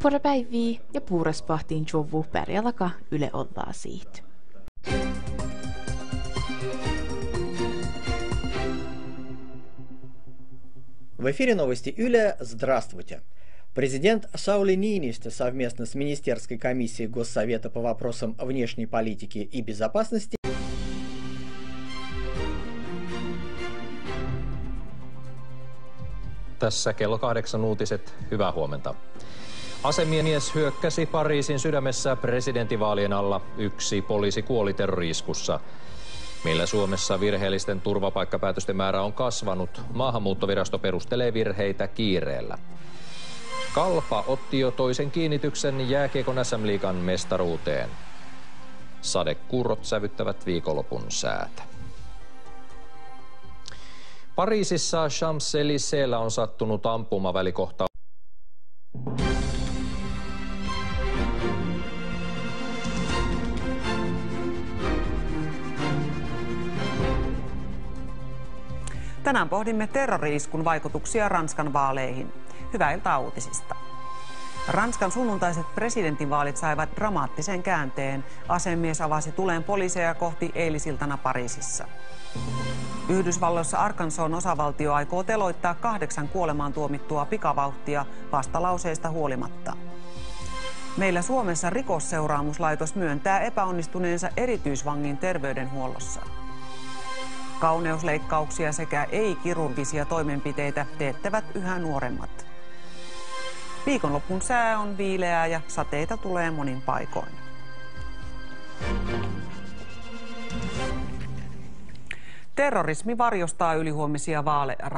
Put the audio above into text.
Puorapäiviä ja puuraspahtiin juovu pärjälaka Yle ollaan siitä. В эфире новости Юлия. Здравствуйте. Президент Саули Ниинистö совместно с Министерской комиссией Госсовета по вопросам внешней политики и безопасности Tässä kello 8 uutiset. Hyvää huomenta. Asemies hyökkäsi Pariisin sydämessä presidentinvaalien alla. 1 poliisi kuoli terrori-iskussa. Meillä Suomessa virheellisten turvapaikkapäätösten määrä on kasvanut. Maahanmuuttovirasto perustelee virheitä kiireellä. Kalpa otti jo toisen kiinnityksen jääkiekon SM-liigan mestaruuteen. Sadekuurot sävyttävät viikonlopun säätä. Pariisissa Champs-Élysées'llä on sattunut ampumavälikohtaus. Tänään pohdimme terrori-iskun vaikutuksia Ranskan vaaleihin. Hyvää iltaa uutisista. Ranskan sunnuntaiset presidentinvaalit saivat dramaattisen käänteen. Asemies avasi tuleen poliiseja kohti eilisiltana Pariisissa. Yhdysvalloissa Arkansasin osavaltio aikoo teloittaa 8 kuolemaan tuomittua pikavauhtia vastalauseista huolimatta. Meillä Suomessa Rikosseuraamuslaitos myöntää epäonnistuneensa erityisvangin terveydenhuollossa. Kauneusleikkauksia sekä ei-kirurgisia toimenpiteitä teettävät yhä nuoremmat. Viikonlopun sää on viileää ja sateita tulee monin paikoin. Terrorismi varjostaa ylihuomisia vaaleja.